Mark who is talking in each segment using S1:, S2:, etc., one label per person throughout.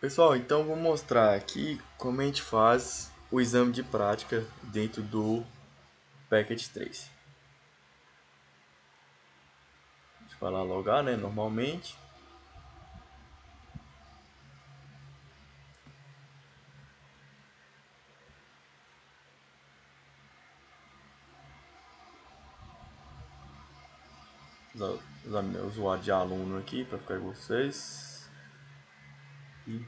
S1: Pessoal, então vou mostrar aqui como a gente faz o exame de prática dentro do Packet 3. A gente vai lá logar, né, normalmente. Usar meu usuário de aluno aqui para ficar com vocês. E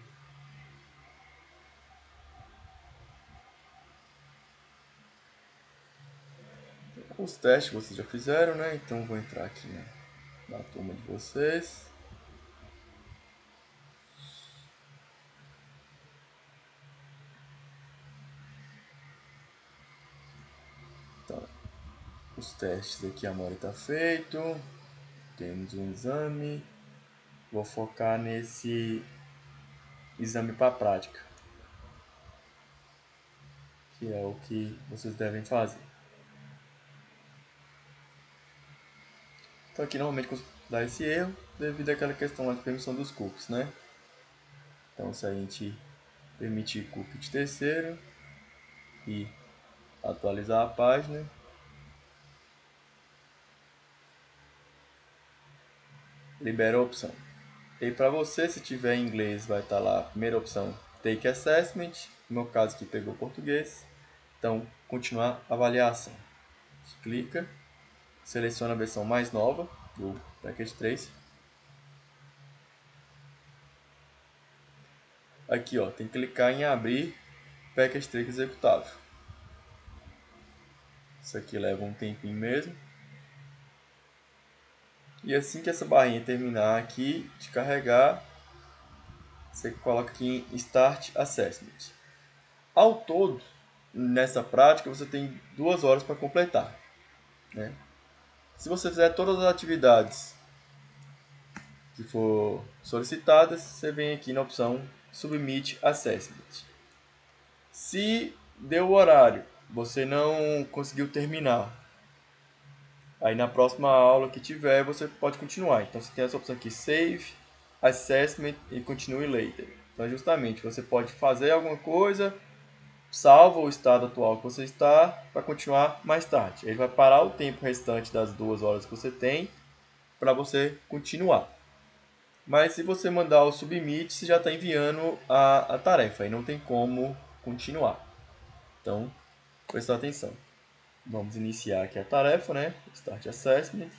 S1: os testes vocês já fizeram, né? Então vou entrar aqui na turma de vocês. Então, os testes aqui a maioria está feito. Temos um exame. Vou focar nesse exame para prática, que é o que vocês devem fazer. Então aqui normalmente dá esse erro devido àquela questão lá de permissão dos cookies, né? Então se a gente permitir cookie de terceiro e atualizar a página, libera a opção. E para você, se tiver em inglês, vai estar lá a primeira opção, Take Assessment, no meu caso aqui pegou português, então continuar a avaliação. Você clica, seleciona a versão mais nova do Package 3. Aqui ó, tem que clicar em abrir Package 3 executável. Isso aqui leva um tempinho mesmo. E assim que essa barrinha terminar aqui de carregar, você coloca aqui em Start Assessment. Ao todo, nessa prática, você tem 2 horas para completar, né? Se você fizer todas as atividades que for solicitadas, você vem aqui na opção Submit Assessment. Se deu o horário, você não conseguiu terminar, aí na próxima aula que tiver, você pode continuar. Então você tem essa opção aqui, Save, Assessment e Continue Later. Então justamente você pode fazer alguma coisa, salva o estado atual que você está para continuar mais tarde. Ele vai parar o tempo restante das 2 horas que você tem para você continuar. Mas se você mandar o submit, você já está enviando a tarefa e não tem como continuar. Então, presta atenção. Vamos iniciar aqui a tarefa, né? Start Assessment.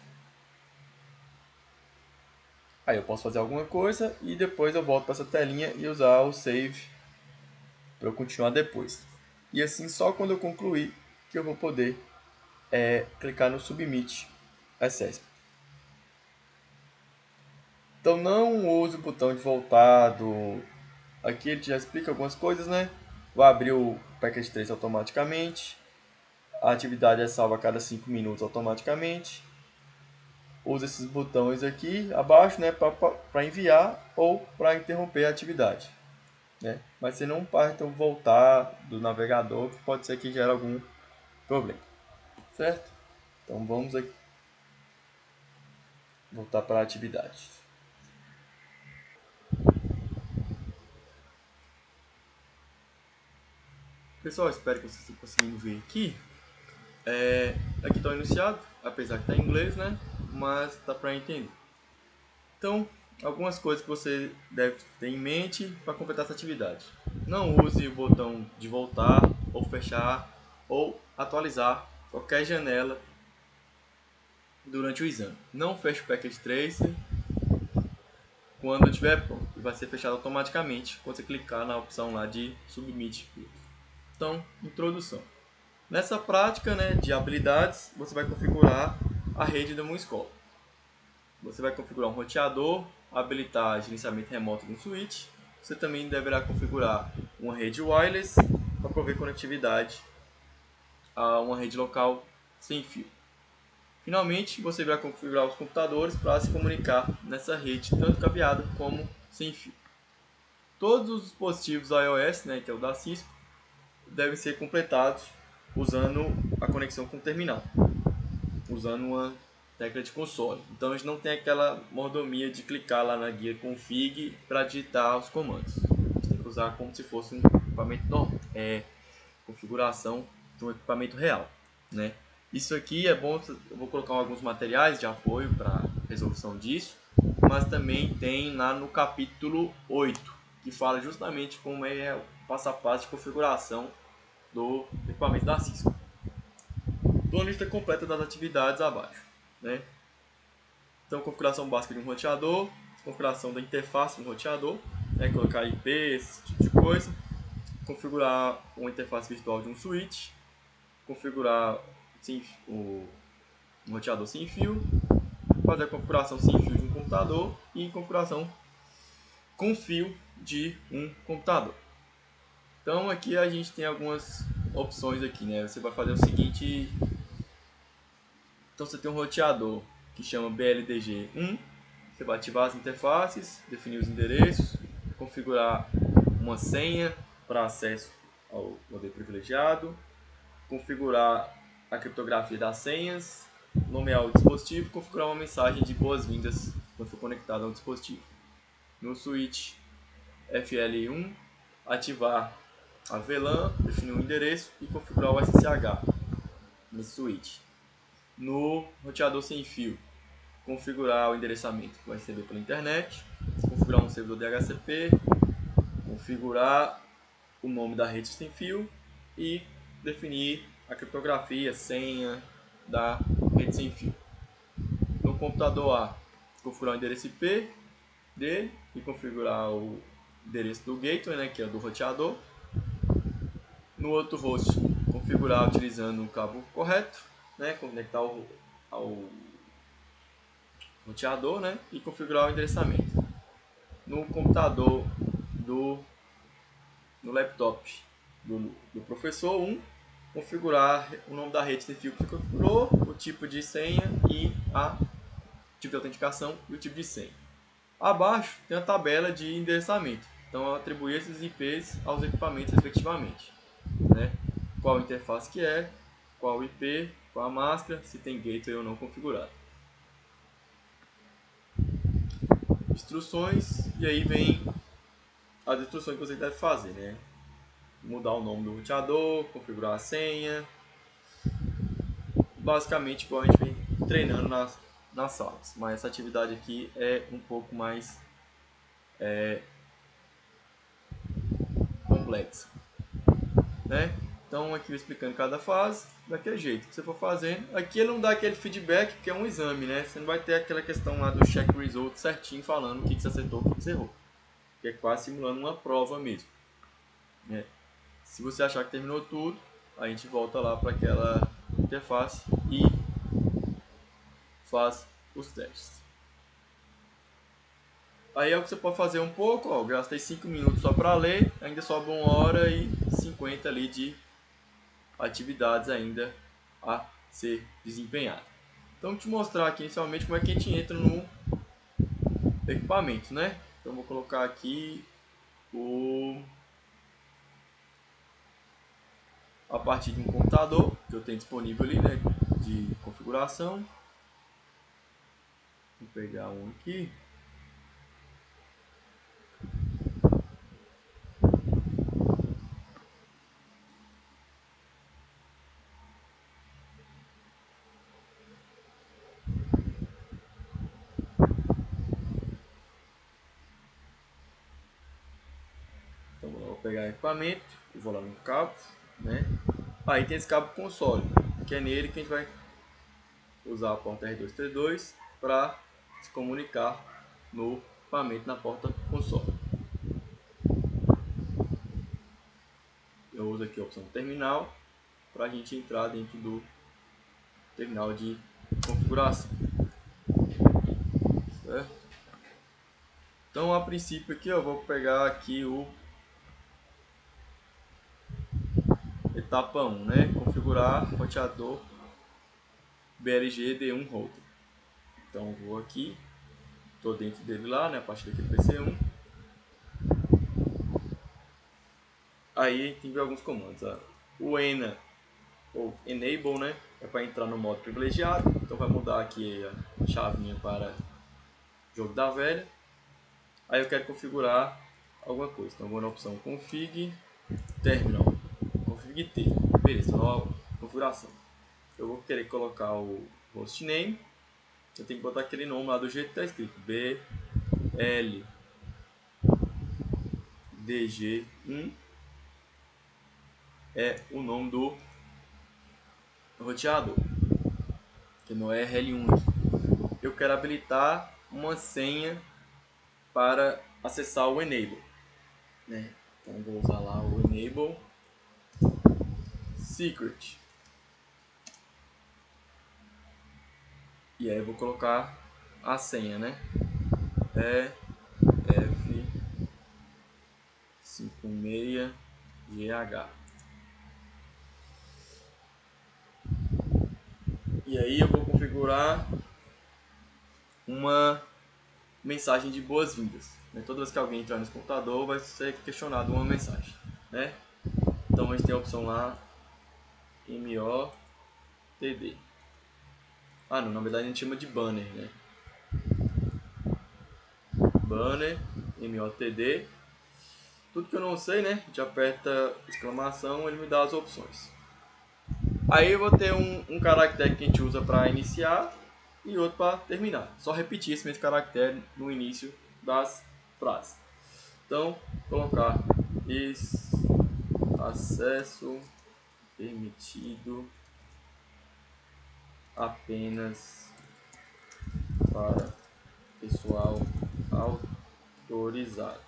S1: Aí eu posso fazer alguma coisa e depois eu volto para essa telinha e usar o Save para eu continuar depois. E assim, só quando eu concluir que eu vou poder clicar no Submit Assessment. Então não use o botão de voltar do... Aqui ele já explica algumas coisas, né? Vai abrir o Package 3 automaticamente. A atividade é salva a cada 5 minutos automaticamente. Usa esses botões aqui abaixo, né, para enviar ou para interromper a atividade, né? Mas você não pode então voltar do navegador, que pode ser que gere algum problema, certo? Então vamos aqui voltar para a atividade. Pessoal, espero que vocês estejam conseguindo ver aqui. Aqui está o enunciado, apesar que está em inglês, né? Mas dá para entender. Então, algumas coisas que você deve ter em mente para completar essa atividade. Não use o botão de voltar ou fechar ou atualizar qualquer janela durante o exame. Não feche o Package Tracer quando estiver pronto. Ele vai ser fechado automaticamente quando você clicar na opção lá de Submit. Então, introdução. Nessa prática, né, de habilidades, você vai configurar a rede da Moonscope. Você vai configurar um roteador, habilitar gerenciamento remoto no switch. Você também deverá configurar uma rede wireless para prover conectividade a uma rede local sem fio. Finalmente, você vai configurar os computadores para se comunicar nessa rede, tanto cabeada como sem fio. Todos os dispositivos iOS, né, que é o da Cisco, devem ser completados usando a conexão com o terminal, usando uma tecla de console. Então a gente não tem aquela mordomia de clicar lá na guia config para digitar os comandos. usar como se fosse um equipamento normal, configuração de um equipamento real, né? Isso aqui é bom, eu vou colocar alguns materiais de apoio para resolução disso, mas também tem lá no capítulo 8, que fala justamente como é o passo a passo de configuração do equipamento da Cisco. Dou uma lista completa das atividades abaixo, né? Então, configuração básica de um roteador, configuração da interface do roteador, né? Colocar IP, esse tipo de coisa, configurar uma interface virtual de um switch, configurar um roteador sem fio, fazer a configuração sem fio de um computador e configuração com fio de um computador. Então aqui a gente tem algumas opções aqui, né? Você vai fazer o seguinte. Então você tem um roteador que chama BLDG1, você vai ativar as interfaces, definir os endereços, configurar uma senha para acesso ao modelo privilegiado, configurar a criptografia das senhas, nomear o dispositivo, configurar uma mensagem de boas-vindas quando for conectado ao dispositivo. No switch FL1, ativar a VLAN, definir o endereço e configurar o SSH nesse switch. No roteador sem fio, configurar o endereçamento que vai receber pela internet, configurar um servidor DHCP, configurar o nome da rede sem fio e definir a criptografia, senha da rede sem fio. No computador A, configurar o endereço IP dele e configurar o endereço do gateway, né, que é do roteador. No outro host, configurar utilizando o cabo correto, né, conectar ao roteador, né, e configurar o endereçamento. No computador no laptop do professor 1, configurar o nome da rede sem fio que você configurou, o tipo de senha e a tipo de autenticação e o tipo de senha. Abaixo tem a tabela de endereçamento, então atribuir esses IPs aos equipamentos respectivamente, né? Qual interface que é, qual IP, qual a máscara, se tem gateway ou não configurado. Instruções, e aí vem as instruções que você deve fazer, né? Mudar o nome do roteador, configurar a senha, basicamente igual a gente vem treinando nas salas, mas essa atividade aqui é um pouco mais complexa, né? Então aqui eu explicando cada fase, daquele jeito que você for fazendo. Aqui ele não dá aquele feedback, porque é um exame, né? Você não vai ter aquela questão lá do check result certinho falando o que você acertou, o que você errou, que é quase simulando uma prova mesmo, né? Se você achar que terminou tudo, a gente volta lá para aquela interface e faz os testes. Aí é o que você pode fazer um pouco, ó, eu gastei 5 minutos só para ler, ainda sobra 1h50 ali de atividades ainda a ser desempenhada. Então vou te mostrar aqui inicialmente como é que a gente entra no equipamento, né? Então vou colocar aqui a partir de um computador que eu tenho disponível ali, né, de configuração. Vou pegar um aqui. Então vou pegar equipamento e vou lá no cabo, né? Aí tem esse cabo console, que é nele que a gente vai usar a porta R232 para se comunicar no equipamento na porta console. Eu uso aqui a opção terminal para a gente entrar dentro do terminal de configuração. Certo? Então a princípio aqui eu vou pegar aqui o etapa 1, né? Configurar roteador BLG D1 Router. Então vou aqui, estou dentro dele lá, né? A partir daquele PC1. Aí tem alguns comandos. Ó. O ENA ou Enable, né? É para entrar no modo privilegiado. Então vai mudar aqui a chavinha para jogo da velha. Aí eu quero configurar alguma coisa. Então eu vou na opção config terminal, config t, beleza, nova configuração. Eu vou querer colocar o hostname, eu tenho que botar aquele nome lá do jeito que está escrito, BLDG1 é o nome do roteador, que não é RL1 aqui. Eu quero habilitar uma senha para acessar o enable, né? Então vou usar lá o enable secret. E aí eu vou colocar a senha, né? EF56GH. E aí eu vou configurar uma mensagem de boas-vindas. Toda vez que alguém entrar nesse computador vai ser questionado uma mensagem, né? Então a gente tem a opção lá MOTD. Ah, não, na verdade a gente chama de banner, né? Banner, MOTD. Tudo que eu não sei, né? A gente aperta exclamação, ele me dá as opções. Aí eu vou ter um caractere que a gente usa para iniciar e outro para terminar. Só repetir esse mesmo caractere no início das frases. Então, colocar acesso permitido apenas para pessoal autorizado.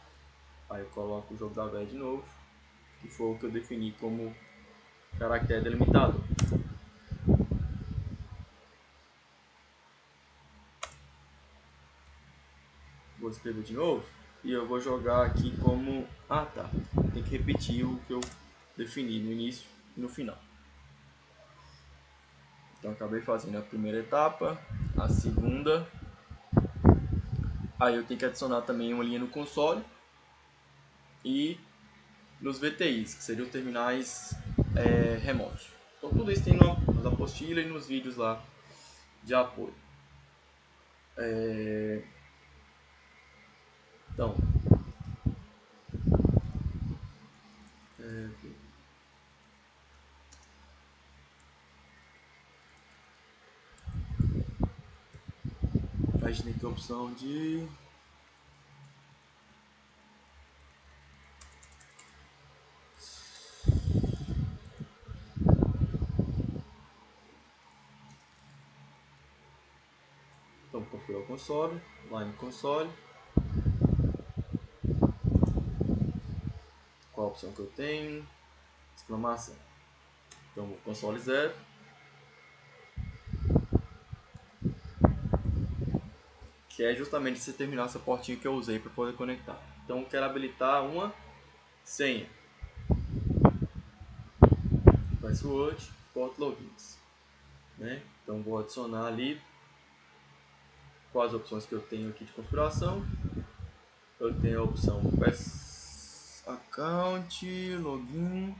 S1: Aí eu coloco o jogo da velha de novo, que foi o que eu defini como caractere delimitador. Vou escrever de novo e eu vou jogar aqui como... Ah, tá. Tem que repetir o que eu defini no início e no final. Então acabei fazendo a primeira etapa, a segunda. Aí eu tenho que adicionar também uma linha no console e nos VTIs, que seriam os terminais remotos. Então tudo isso tem nas apostilas e nos vídeos lá de apoio. Então, a gente tem aqui a opção de... Então, configurar o console, line console. Qual a opção que eu tenho? Exclamação. Então, console 0. Que é justamente esse terminal, essa portinha que eu usei para poder conectar. Então, eu quero habilitar uma senha. Password, port logins. Né? Então, vou adicionar ali quais opções que eu tenho aqui de configuração. Eu tenho a opção account, login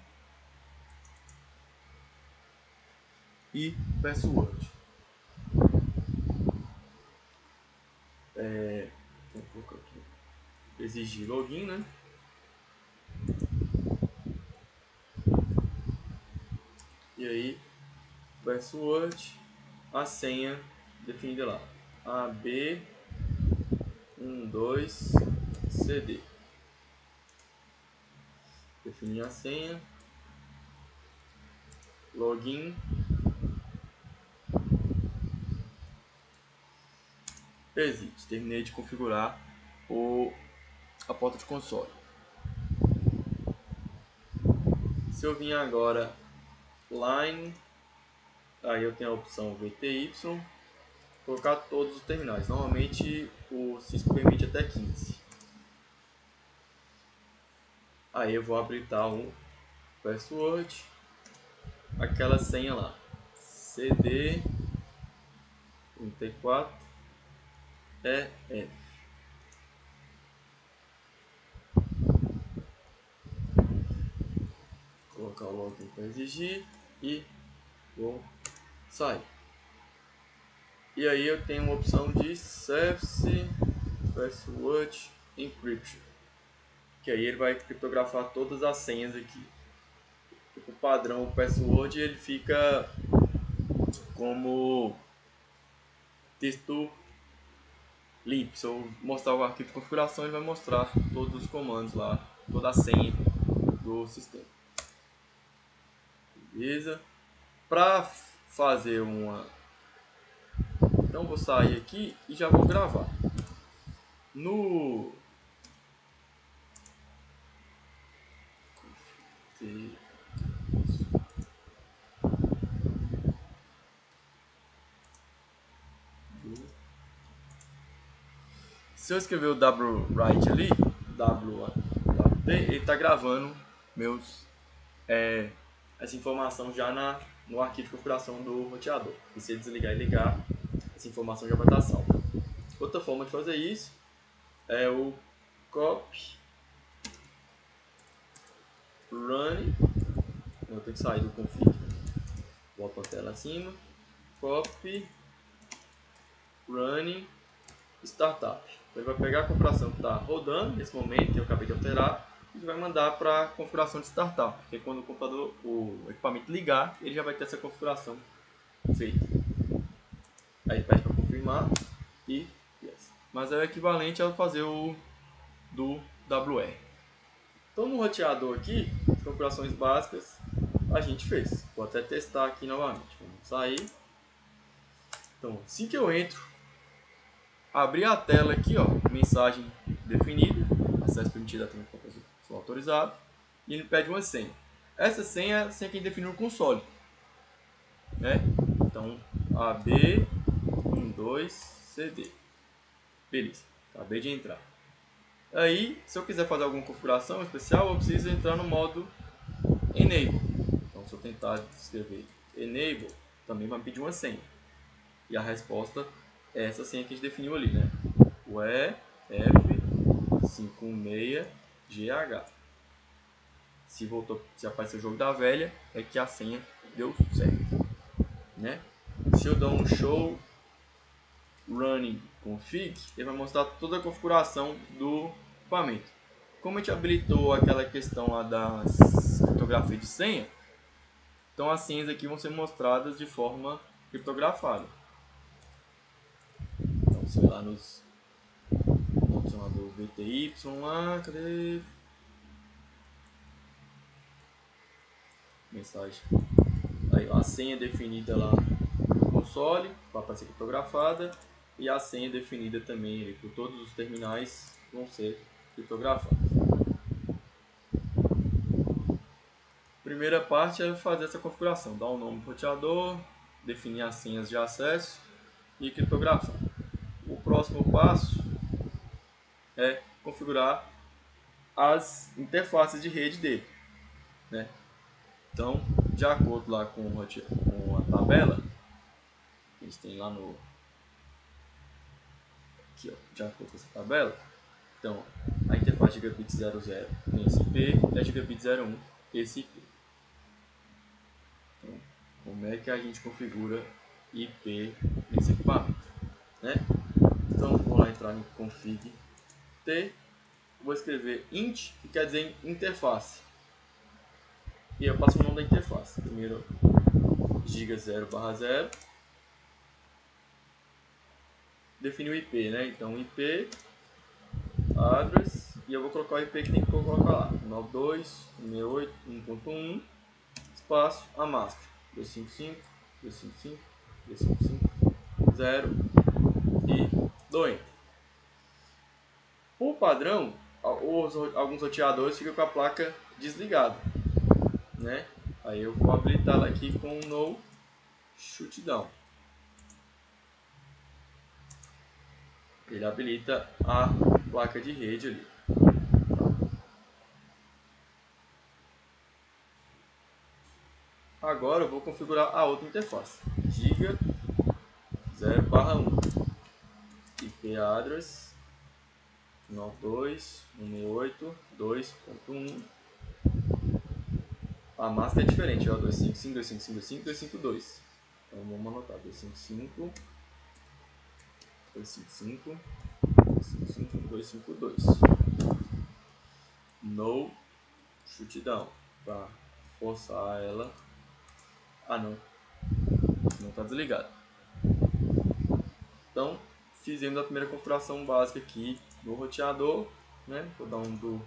S1: e password. Vou colocar aqui. Exigir login, né? E aí, password, a senha definida lá. AB12CD. Definir a senha. Login. Exit. Terminei de configurar a porta de console. Se eu vim agora line, aí eu tenho a opção VTY, colocar todos os terminais. Normalmente o Cisco permite até 15. Aí eu vou habilitar um password, aquela senha lá, CD 34 EF. Colocar o login para exigir e vou sair. E aí eu tenho uma opção de Service Password Encryption. que aí ele vai criptografar todas as senhas aqui. O padrão, o password, ele fica como texto limpo. Se eu mostrar o arquivo de configuração, ele vai mostrar todos os comandos lá, toda a senha do sistema. Beleza? Para fazer uma... Então vou sair aqui e já vou gravar. No... Se eu escrever o write ali, WT, ele está gravando meus, essa informação já no arquivo de configuração do roteador. E se ele desligar e ligar, essa informação já vai estar salva. Outra forma de fazer isso é o copy run. Eu tenho que sair do config. Volto a tela acima. Copy running startup. Ele vai pegar a configuração que está rodando nesse momento, que eu acabei de alterar, e vai mandar para a configuração de startup. Porque quando o computador, o equipamento ligar, ele já vai ter essa configuração feita. Aí pede para confirmar e yes. Mas é o equivalente a fazer o do WR. Então no roteador aqui, as configurações básicas a gente fez. Vou até testar aqui novamente. Vamos sair. Então assim que eu entro, abrir a tela aqui, ó, mensagem definida, acesso permitido a sou autorizado, e ele pede uma senha. Essa senha é a senha que ele definiu no console, né? Então AB12CD. Beleza, acabei de entrar. Aí, se eu quiser fazer alguma configuração especial, eu preciso entrar no modo Enable. Então, se eu tentar escrever Enable, também vai me pedir uma senha. E a resposta é essa senha que a gente definiu ali, né? O EF56GH. Se aparecer o jogo da velha, é que a senha deu certo, né? Se eu dar um show running config, ele vai mostrar toda a configuração do equipamento. Como a gente habilitou aquela questão lá da criptografia de senha, então as senhas aqui vão ser mostradas de forma criptografada. Então, sei lá, no adicionador VTY lá, cadê? Mensagem. Aí a senha definida lá no console, vai aparecer criptografada, e a senha definida também ali, por todos os terminais vão ser criptografados. Primeira parte é fazer essa configuração, dar o nome do roteador, definir as senhas de acesso e criptografar. O próximo passo é configurar as interfaces de rede dele, né? Então, de acordo lá com a tabela que eles têm lá no aqui, ó, de acordo com essa tabela, então a interface gigabit 00 tem esse IP e a gigabit 01 esse IP. Então, como é que a gente configura IP nesse equipamento, né? Então, vou lá entrar em config T, vou escrever int, que quer dizer interface, e eu passo o nome da interface. Primeiro giga 0/0, definir o IP, né? Então IP address, e eu vou colocar o IP que tem que colocar lá, 92.168.1.1 espaço a máscara 255 255 255 0 e do enter. Por padrão, alguns roteadores ficam com a placa desligada, né? Aí eu vou habilitar ela aqui com no shutdown. Ele habilita a placa de rede ali. Agora eu vou configurar a outra interface. Giga 0/1 IP address 92.168.2.1. A máscara é diferente, ó, 255, 255, 252. Então vamos anotar 255, 255, 255, 252. no shutdown, para forçar ela. Ah, não está desligado. Então fizemos a primeira configuração básica aqui no roteador, né? Vou dar um do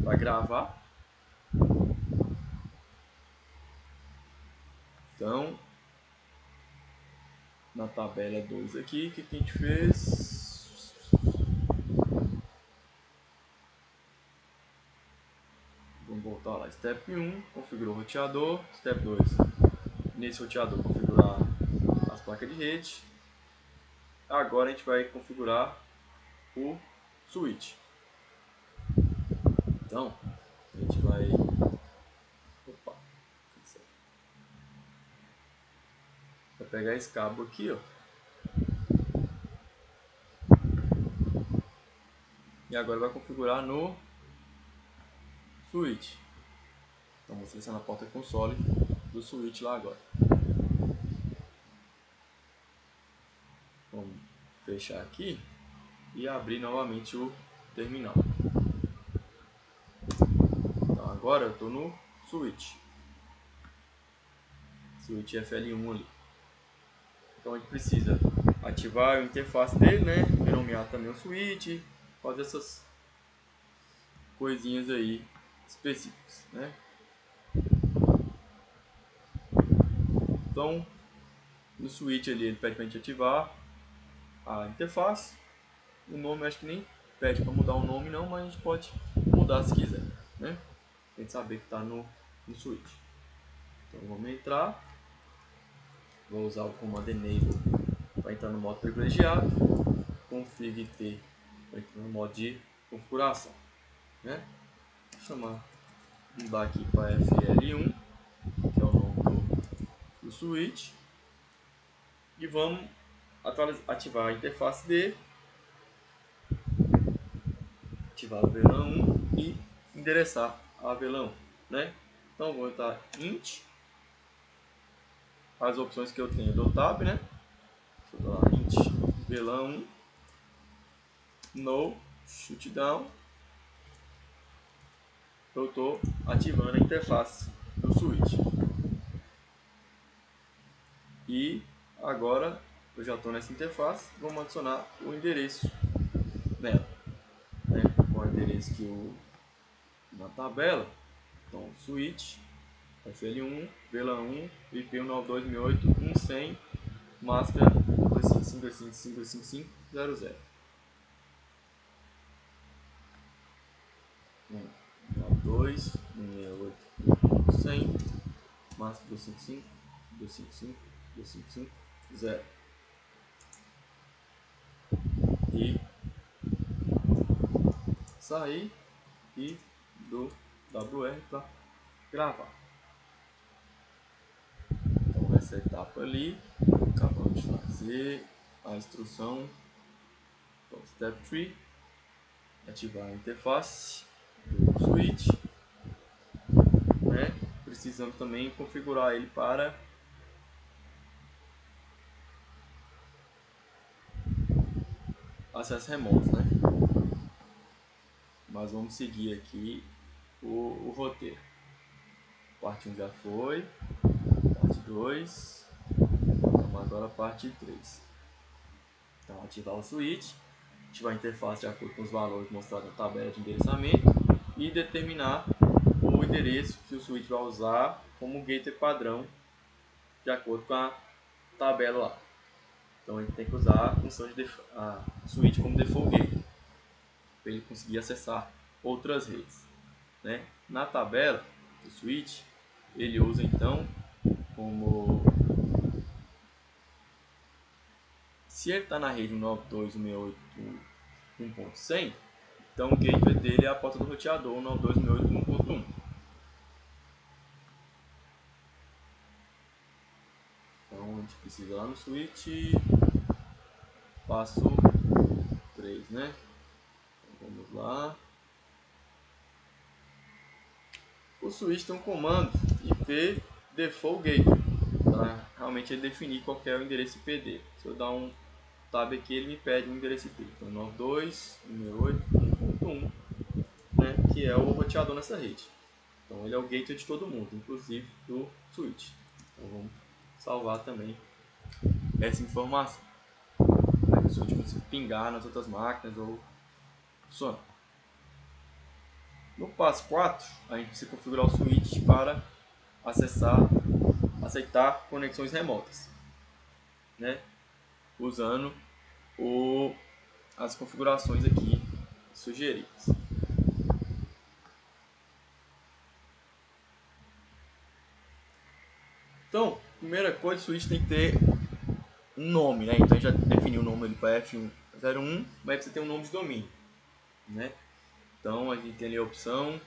S1: para gravar. Então na tabela 2 aqui, o que a gente fez? Vamos voltar lá. Step 1, configurou o roteador. Step 2, nesse roteador configurar as placas de rede. Agora a gente vai configurar o switch. Então a gente vai pegar esse cabo aqui, ó. E agora vai configurar no switch. Então vou selecionar a porta console do switch lá agora. Vamos fechar aqui e abrir novamente o terminal. Então agora eu estou no switch. Switch FL1 ali. Então a gente precisa ativar a interface dele, né? Renomear também o switch, fazer essas coisinhas aí específicas, né? Então no switch ali ele pede para a gente ativar a interface. O nome acho que nem pede para mudar o nome não, mas a gente pode mudar se quiser, né? Tem que saber que está no switch. Então vamos entrar. Vou usar o comando enable para entrar no modo privilegiado. Config T para entrar no modo de configuração, né? Vou mudar aqui para FL1, que é o nome do switch. E vamos ativar a interface dele. Ativar a VLAN 1 e endereçar a VLAN 1, né? Então vou botar int, as opções que eu tenho do tab, né? Vou dar int VLAN 1 no shutdown. Eu estou ativando a interface do switch. E agora eu já estou nessa interface, vamos adicionar o endereço nela, né? O endereço que eu na tabela. Então switch FL1 VLAN 1 IP 192.168.1.100 máscara 255.255.255.00. 192.168.100 máscara 255.255.255.0. E sair e do WR para gravar. Então essa etapa ali, acabamos de fazer a instrução. Então, step 3, ativar a interface do switch, né? Precisamos também configurar ele para acesso remoto, né? Mas vamos seguir aqui o roteiro. Parte 1 já foi, parte 2, vamos agora a parte 3. Então ativar o switch, ativar a interface de acordo com os valores mostrados na tabela de endereçamento e determinar o endereço que o switch vai usar como gateway padrão de acordo com a tabela lá. Então a gente tem que usar a função de switch como default gateway para ele conseguir acessar outras redes, né? Na tabela do switch ele usa então como, se ele está na rede 192.168.1.100, então o gateway dele é a porta do roteador 192.168.1.1. Então a gente precisa lá no switch, passo 3, né? Então, vamos lá. O switch tem um comando IP default gateway para realmente ele definir qual é o endereço IP dele. Se eu dar um tab aqui, ele me pede um endereço IP. Então 92.168.1.1, né? que é o roteador nessa rede. Então ele é o gateway de todo mundo, inclusive do switch. Então vamos salvar também essa informação, para que o switch consiga pingar nas outras máquinas ou funcionar. No passo 4, a gente precisa configurar o switch para aceitar conexões remotas, né? Usando as configurações aqui sugeridas. Então, primeira coisa, o switch tem que ter um nome, né? Então a gente já definiu o nome ali para F101, mas precisa ter um nome de domínio, né? Então a gente tem ali a opção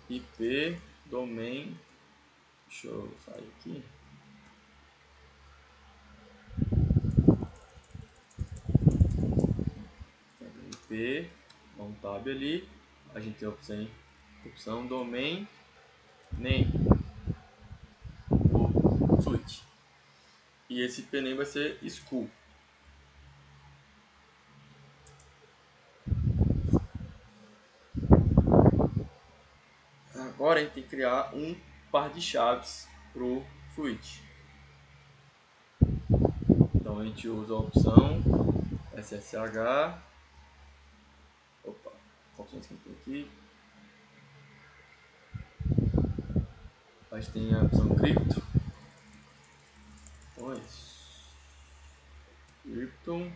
S1: IP domain. Deixa eu sair aqui. IP, dá um tab ali. A gente tem a opção domain name do switch. E esse IP name vai ser school. Agora a gente tem que criar um par de chaves para o switch. Então a gente usa a opção SSH. Opa, opções que tem aqui. A gente tem a opção crypto. Então é isso. Crypto.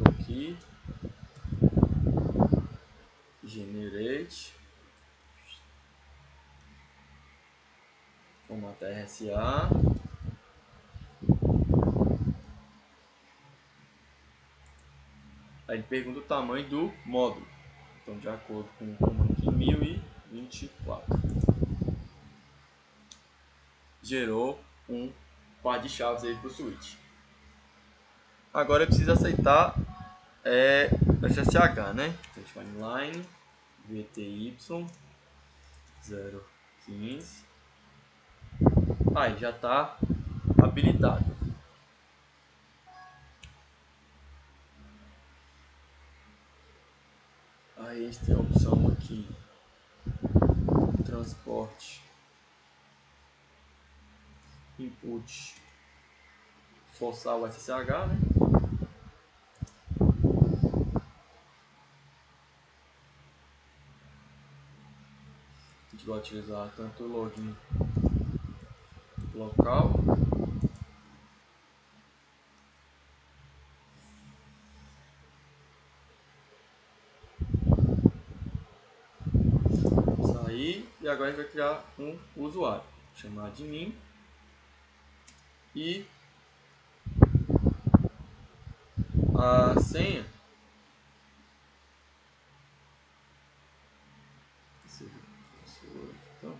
S1: Aqui. Generate. Formata RSA. Aí ele pergunta o tamanho do módulo. Então, de acordo com o comando aqui, 1024. Gerou um par de chaves aí para o switch. Agora eu preciso aceitar SSH, né? Então, a gente vai inline VTY 015. Aí já está habilitado. Aí a gente tem a opção aqui transporte input forçar o SSH, né? A gente vai utilizar tanto o login local sair, e agora a gente vai criar um usuário, chamar de mim, e a senha então,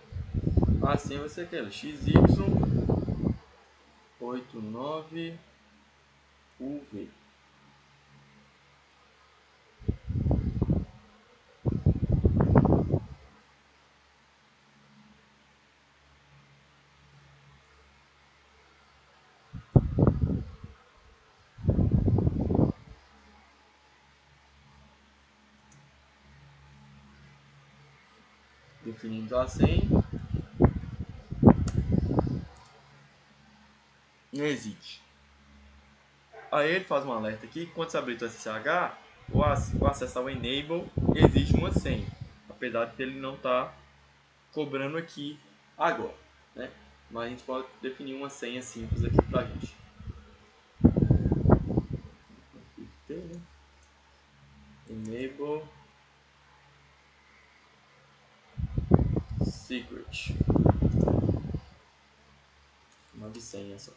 S1: a senha vai ser aquela XY89UV. Definimos a senha. Não existe. Aí ele faz um alerta aqui, quando você abrir o SSH, ou acessar o enable, existe uma senha, apesar de ele não estar cobrando aqui agora, né? Mas a gente pode definir uma senha simples aqui pra gente. Enable secret. Uma de senha só.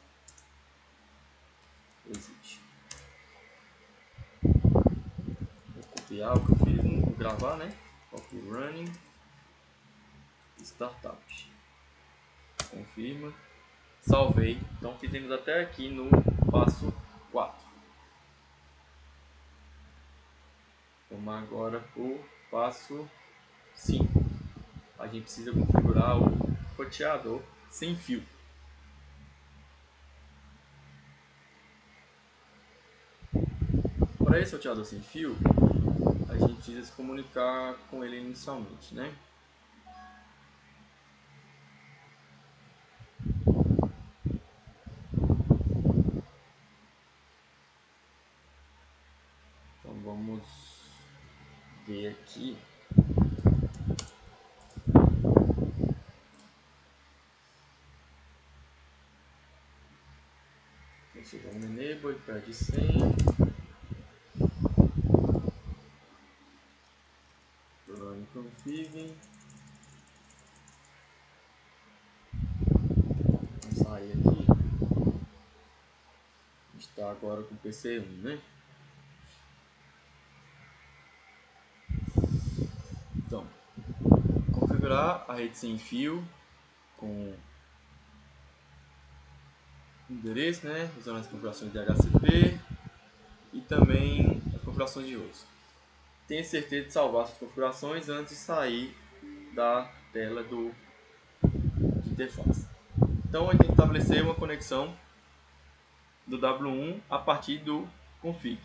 S1: Existe. Vou copiar o que eu fiz, não vou gravar, né? Copy running. Startup. Confirma. Salvei. Então fizemos até aqui no passo 4. Vamos agora para o passo 5. a gente precisa configurar o roteador sem fio. Para esse roteador sem fio, a gente precisa se comunicar com ele inicialmente, né? Então vamos ver aqui. Chegou no enable, perde 100. Run config. Vamos sair aqui. A gente está agora com o PC1, né? Então, configurar a rede sem fio com endereço, né? Usando as configurações de DHCP e também as configurações de host. Tenha certeza de salvar suas configurações antes de sair da tela de interface. Então, a gente tem que estabelecer uma conexão do W1 a partir do config,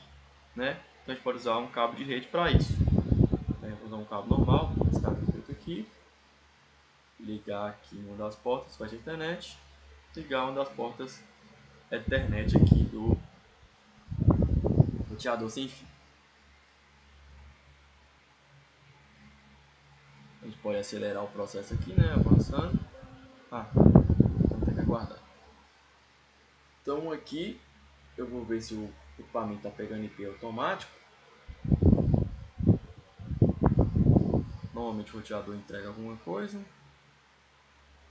S1: né? Então, a gente pode usar um cabo de rede para isso. Vou usar um cabo normal, esse cabo feito aqui, ligar aqui em uma das portas com a internet, ligar uma das portas Ethernet aqui do roteador sem fio. A gente pode acelerar o processo aqui, né? Avançando. Então tem que aguardar. Então aqui eu vou ver se o equipamento está pegando IP automático. Normalmente o roteador entrega alguma coisa.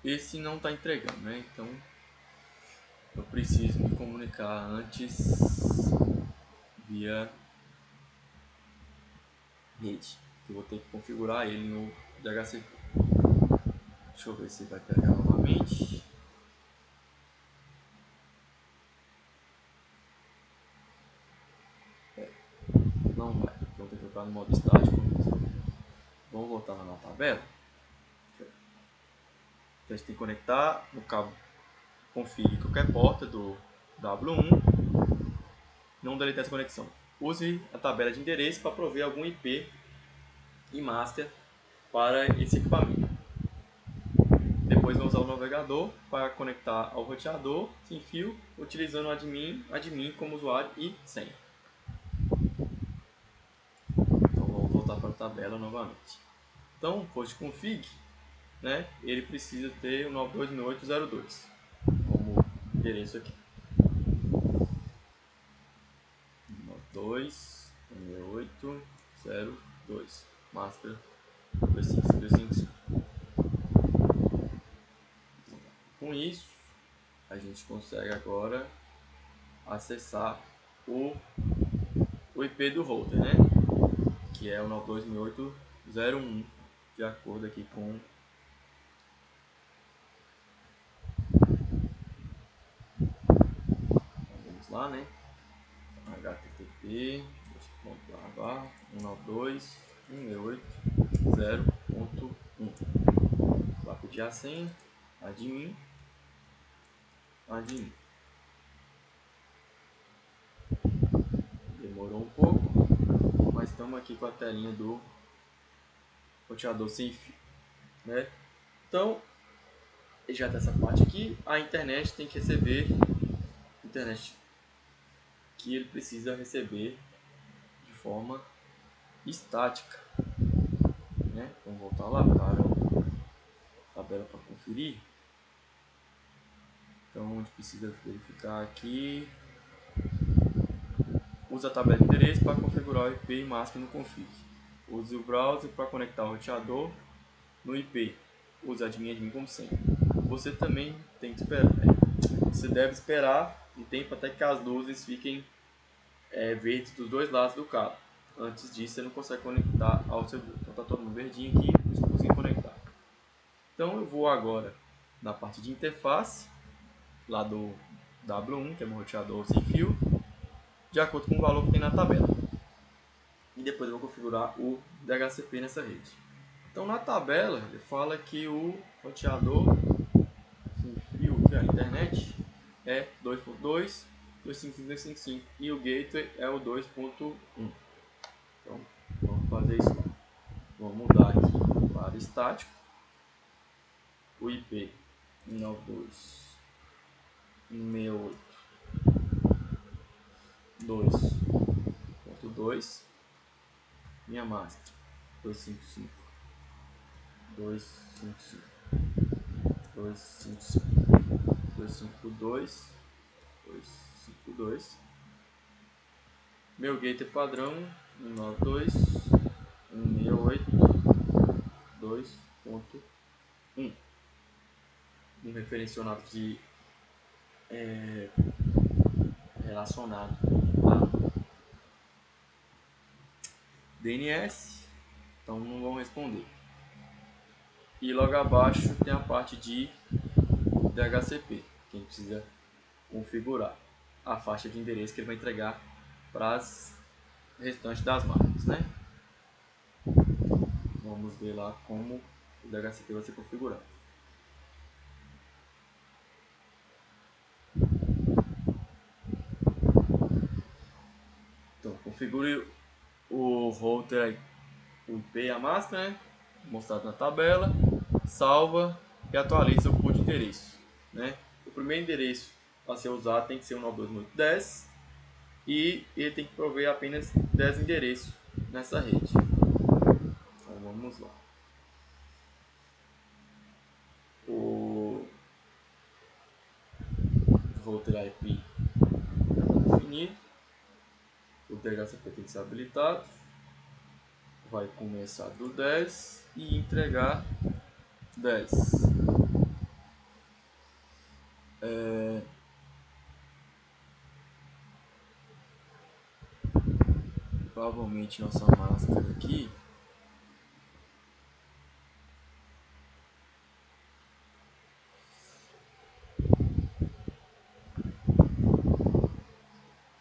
S1: Esse não está entregando, né? Então eu preciso me comunicar antes via rede. Eu vou ter que configurar ele no DHCP. Deixa eu ver se vai pegar novamente. Não vai. Vou ter que colocar no modo estático. Vamos voltar lá na tabela. Então a gente tem que conectar no cabo config qualquer porta do W1. Não delete essa conexão. Use a tabela de endereço para prover algum IP e master para esse equipamento. Depois vamos usar o navegador para conectar ao roteador sem fio, utilizando o admin como usuário e senha. Então vamos voltar para a tabela novamente. Então, o host config, né, ele precisa ter o 92.168.02 como endereço aqui. 92.168.02 master 25525. Com isso, a gente consegue agora acessar o IP do router, né? Que é o 92.168.01, de acordo aqui com vamos lá, né? http 192.168.0.1. Vai pedir a senha, admin. Demorou um pouco, mas estamos aqui com a telinha do roteador sem fio, né? Então, já dessa parte aqui, a internet tem que receber internet que ele precisa receber de forma estática, né? Vamos voltar lá para a tabela para conferir. Então a gente precisa verificar aqui. Usa a tabela de endereço para configurar o IP e mask no config. Use o browser para conectar o roteador no IP. Use admin como senha. Você também tem que esperar. Você deve esperar um tempo até que as luzes fiquem verdes dos dois lados do cabo. Antes disso você não consegue conectar ao seu boot. Então está todo mundo verdinho aqui, você consegue conectar. Então eu vou agora na parte de interface, lá do W1, que é meu roteador sem fio, de acordo com o valor que tem na tabela. E depois eu vou configurar o DHCP nessa rede. Então na tabela ele fala que o roteador sem fio, que é a internet, é 2.2, 255 e o gateway é o 2.1. Então vamos fazer isso lá. Vamos mudar aqui para estático. O IP 192.168.2.2, minha master 255, 255, 255, 252, 252. Meu gateway padrão 192.168.2.1. Um referenciômetro de relacionado a DNS, então não vão responder. E logo abaixo tem a parte de DHCP, que a gente precisa configurar a faixa de endereço que ele vai entregar para as restantes das máquinas, né? Vamos ver lá como o DHCP vai ser configurado. Então, configure o router, o IP e a master, né? Mostrado na tabela, salva e atualiza o pool de endereço, né? O primeiro endereço a ser usado tem que ser o 92.10 e ele tem que prover apenas 10 endereços nessa rede. Então vamos lá. O router IP definido, o DHCP tem que ser habilitado, vai começar do 10 e entregar 10. Provavelmente nossa máscara aqui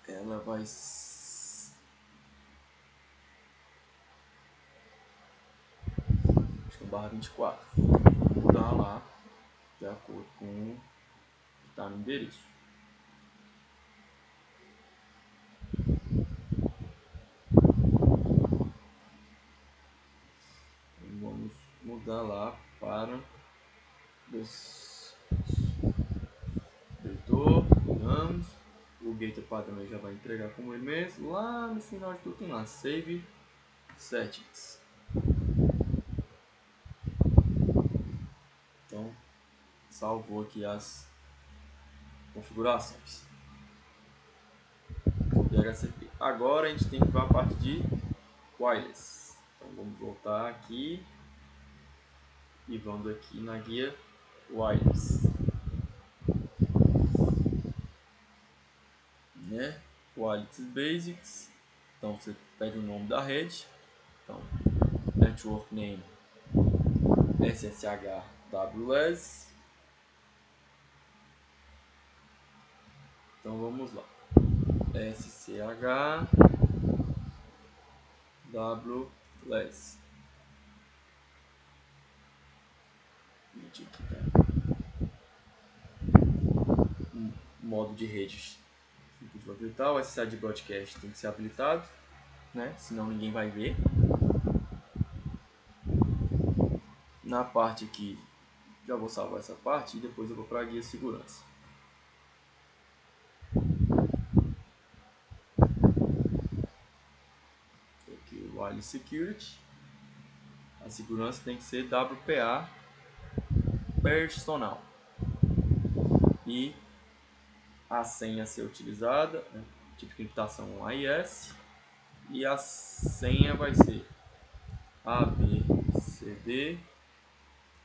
S1: ela vai barra 24. Vou mudar lá de acordo com o que está no endereço. Vamos mudar lá para editor, mudamos. O gateway padrão já vai entregar como ele mesmo. Lá no final de tudo tem lá Save Settings. Então salvou aqui as configurações do DHCP. Agora a gente tem que para a parte de wireless. Então vamos voltar aqui e vamos aqui na guia wireless, né? Wireless Basics. Então você pede o nome da rede. Então Network Name SSH-WS. Então vamos lá. SSH-WS. Modo de rede vai habilitar. O SSH de broadcast tem que ser habilitado, né? Senão ninguém vai ver. Na parte aqui, já vou salvar essa parte e depois eu vou para a guia segurança. Aqui o Wireless Security. A segurança tem que ser WPA personal. E a senha a ser utilizada, né? Tipo de encriptação AES. E a senha vai ser ABCD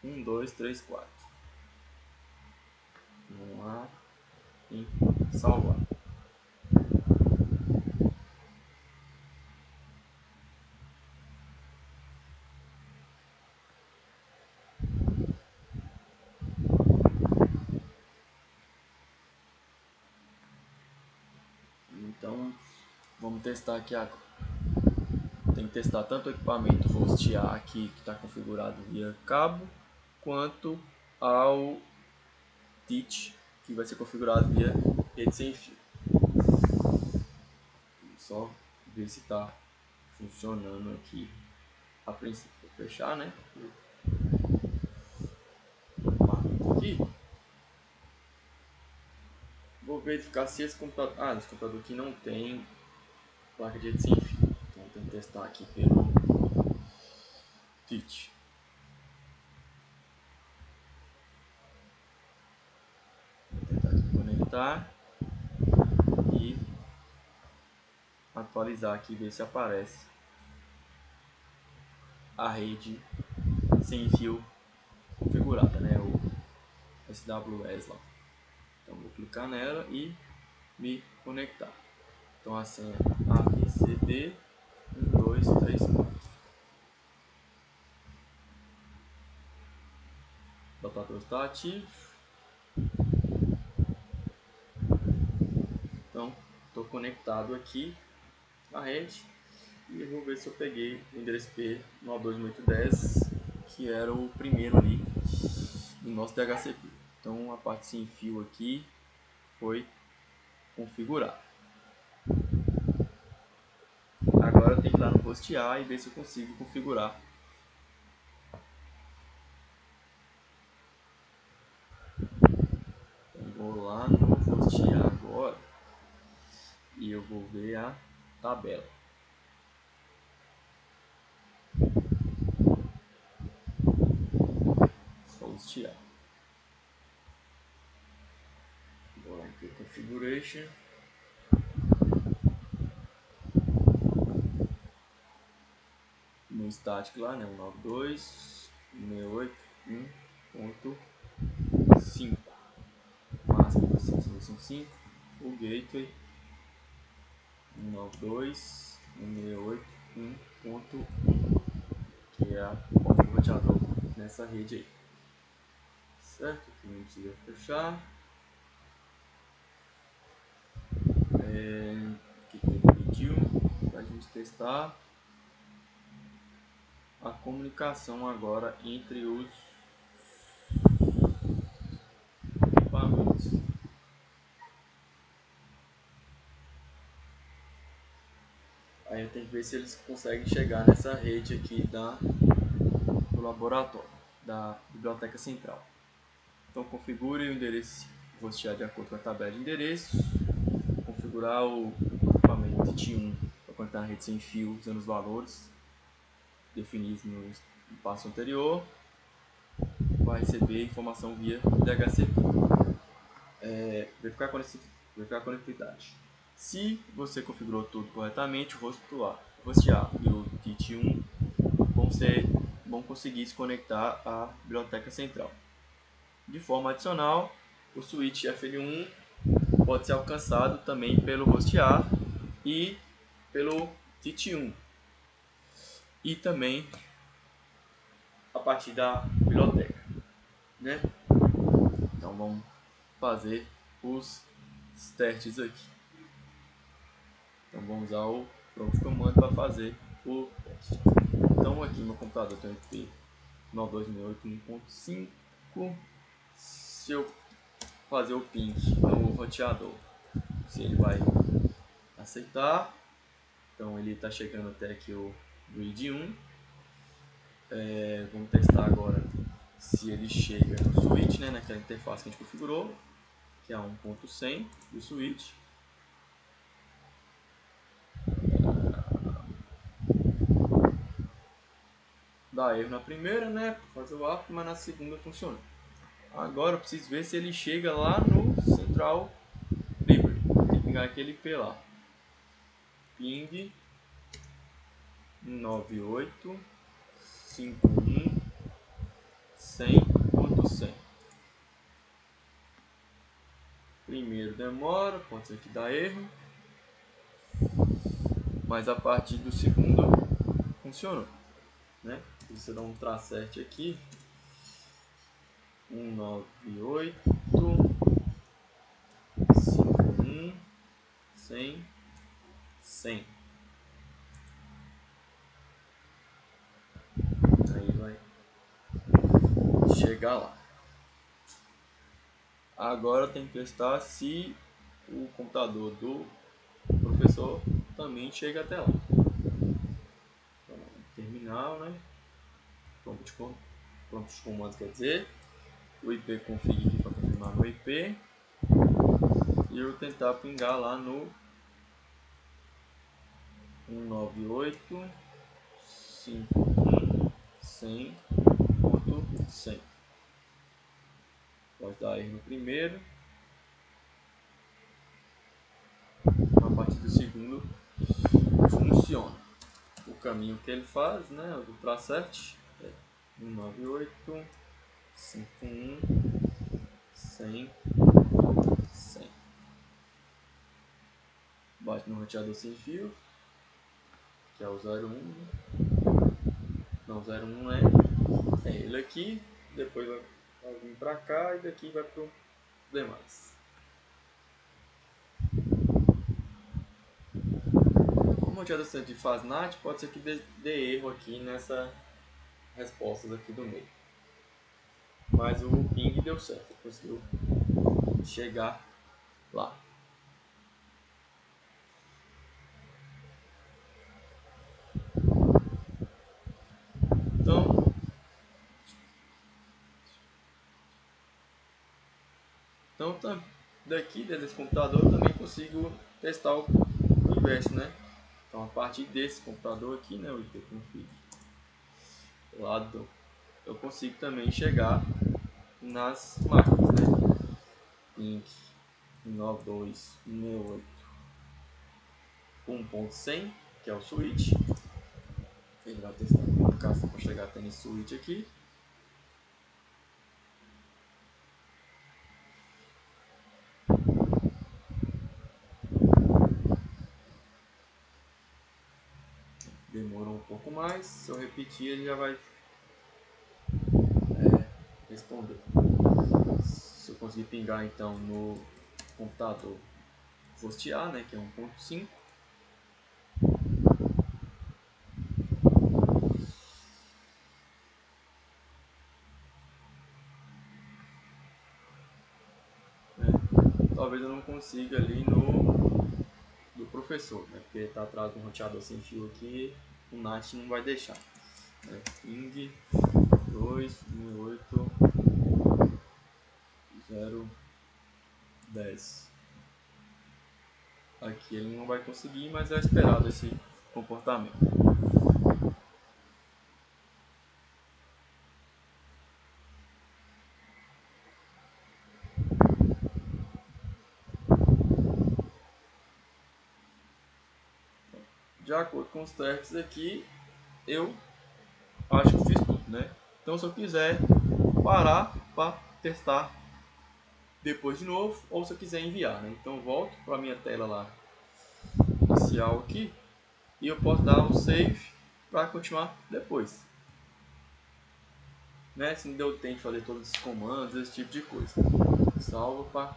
S1: 1234. Vamos lá em salvar. Então vamos testar aqui agora. tem que testar tanto o equipamento hostear aqui que está configurado via cabo, quanto ao TIT que vai ser configurado via rede sem fio. Só ver se está funcionando aqui a princípio. Vou fechar, né? Aqui. Vou verificar se esse computador... esse computador aqui não tem placa de rede sem fio. Então tem que testar aqui pelo TIT. Vou tentar aqui conectar e atualizar aqui, ver se aparece a rede sem fio configurada, né? O SWS lá. Então vou clicar nela e me conectar. Então a senha ABCD 1234. O adaptador está ativo. Então estou conectado aqui na rede e eu vou ver se eu peguei o endereço P92810, que era o primeiro ali do nosso DHCP. Então a parte sem fio aqui foi configurada. Agora eu tenho que ir lá no hostear e ver se eu consigo configurar. Então vou lá no hostear agora e eu vou ver a tabela. Só hostear. Vou lá em Configuration. No static lá, né? 192.168.1.5. Máximo 555. O gateway 192.168.1.1, que é o roteador nessa rede aí. Certo? Aqui não precisa fechar. Aqui tem o vídeo para a gente testar a comunicação agora entre os equipamentos. Aí eu tenho que ver se eles conseguem chegar nessa rede aqui do laboratório, da biblioteca central. Então configure o endereço hostear de acordo com a tabela de endereços. Configurar o equipamento TIT1 para conectar na rede sem fio usando os valores definidos no passo anterior. Vai receber informação via DHCP. Verificar a conectividade. Se você configurou tudo corretamente, o hostear e o TIT1 vão conseguir se conectar à biblioteca central. De forma adicional, o switch FL1 pode ser alcançado também pelo hostear e pelo TIT1, e também a partir da biblioteca, né? Então vamos fazer os testes aqui. Então vamos usar o prompt command para fazer o teste. Então aqui no meu computador tem o IP 92.168.1.5. Se eu fazer o ping no roteador, se ele vai aceitar. Então ele está chegando até aqui o read 1. Vamos testar agora se ele chega no switch, né, naquela interface que a gente configurou, que é a 1.100 do switch. Dá erro na primeira, né, para fazer o ARP, mas na segunda funciona. Agora eu preciso ver se ele chega lá no Central Library. Tem que pegar aquele IP lá. Ping 98.51.100.100. Primeiro demora, pode ser que dá erro, mas a partir do segundo funcionou, né? Se você dá um tracert aqui, 198.51.100.100. chegar lá. Agora tem que testar se o computador do professor também chega até lá. Então, terminal, né? Prompt de comando quer dizer. O IP config aqui para confirmar no IP. E eu tentar pingar lá no 198.151.100.100. Pode dar erro no primeiro. A partir do segundo funciona. O caminho que ele faz, né, do TraCert é 198.151.100.100. Bate no roteador sem fio, que é o 01, né? Não, 01 é ele aqui, depois vai vir para cá e daqui vai para o demais. Como o roteador de Fasnat, pode ser que dê erro aqui nessa respostas aqui do meio. Mas o ping deu certo, conseguiu chegar lá. Então daqui desse computador eu também consigo testar o inverso, né? Então a partir desse computador aqui, né, o ipconfig lado, eu consigo também chegar nas máquinas, né? Ping 92.168.1.100, que é o switch. Ele vai testar a comunicação para chegar até nesse switch aqui. Demorou um pouco mais, se eu repetir ele já vai responder. Se eu conseguir pingar então no computador hostear, né, que é 1.5, talvez eu não consiga ali no do professor, né, porque está atrás do roteador sem fio aqui, o NAT não vai deixar. Ping 2.168.0.10. Aqui ele não vai conseguir, mas é esperado esse comportamento. De acordo com os testes aqui, eu acho que fiz tudo, né? Então, se eu quiser parar para testar depois de novo, ou se eu quiser enviar, né? Então, eu volto para a minha tela lá inicial aqui e eu posso dar um save para continuar depois, né? Se não deu tempo de fazer todos esses comandos, esse tipo de coisa. Salva para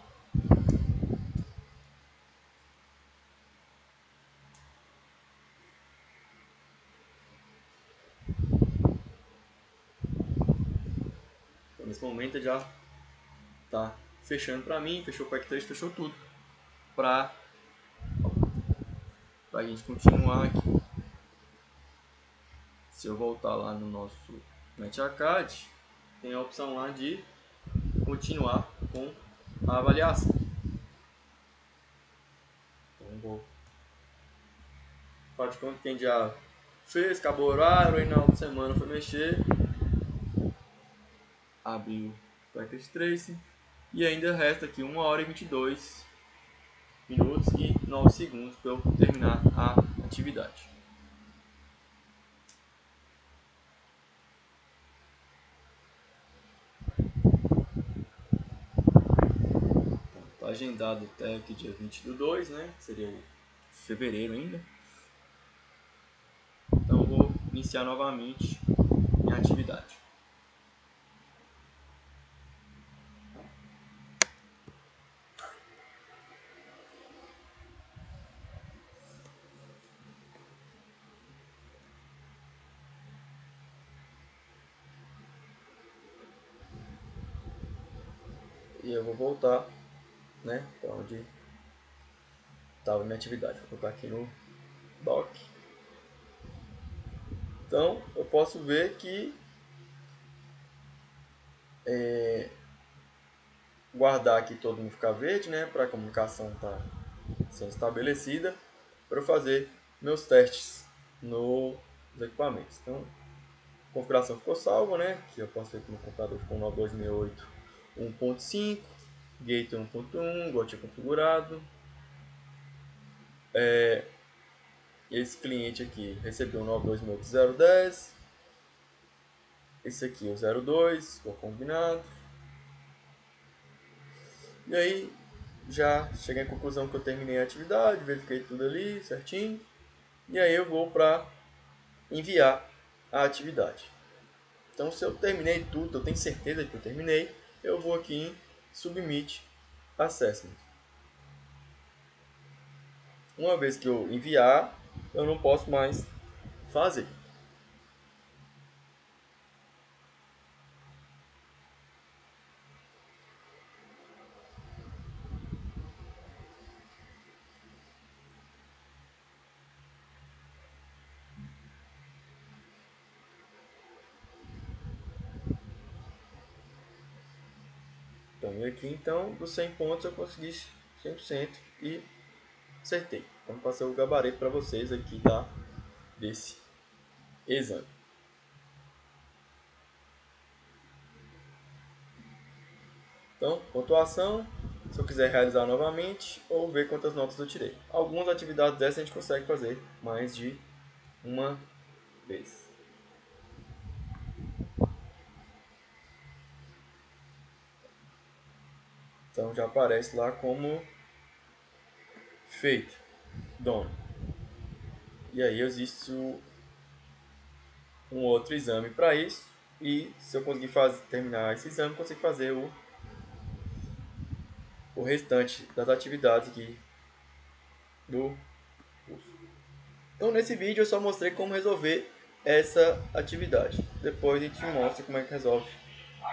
S1: nesse momento ele já tá fechando para mim, fechou o pack 3, fechou tudo para a gente continuar aqui. Se eu voltar lá no nosso NetArcade, tem a opção lá de continuar com a avaliação. Então vou faz de conta que quem já fez, acabou o horário, aí na outra semana foi mexer, abriu o Package Trace e ainda resta aqui 1 hora e 22 minutos e 9 segundos para eu terminar a atividade. Está agendado até aqui dia 20/2, né? Seria fevereiro ainda. Então vou iniciar novamente minha atividade. e eu vou voltar, né, para onde estava a minha atividade. Vou colocar aqui no doc. Então eu posso ver que guardar aqui todo mundo ficar verde, né, para a comunicação estar sendo estabelecida, para eu fazer meus testes nos equipamentos. Então, a configuração ficou salva, né, que eu posso ver que no computador ficou 9268 1.5, Gate 1.1, igual tinha configurado. Esse cliente aqui recebeu 92.010, esse aqui é o 02, ficou combinado. E aí, já cheguei à conclusão que eu terminei a atividade, verifiquei tudo ali certinho. E aí eu vou para enviar a atividade. Então, se eu terminei tudo, eu tenho certeza que eu terminei, eu vou aqui em Submit Assessment. Uma vez que eu enviar, eu não posso mais fazer. Então, e aqui então, dos 100 pontos eu consegui 100% e acertei. Então, passei o gabarito para vocês aqui, tá? Desse exame. Então, pontuação, se eu quiser realizar novamente ou ver quantas notas eu tirei. Algumas atividades dessas a gente consegue fazer mais de uma vez. Então já aparece lá como feito, done. E aí existe um outro exame para isso. E se eu conseguir terminar esse exame, eu consigo fazer o restante das atividades aqui do curso. Então nesse vídeo eu só mostrei como resolver essa atividade. Depois a gente mostra como é que resolve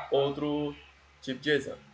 S1: outro tipo de exame.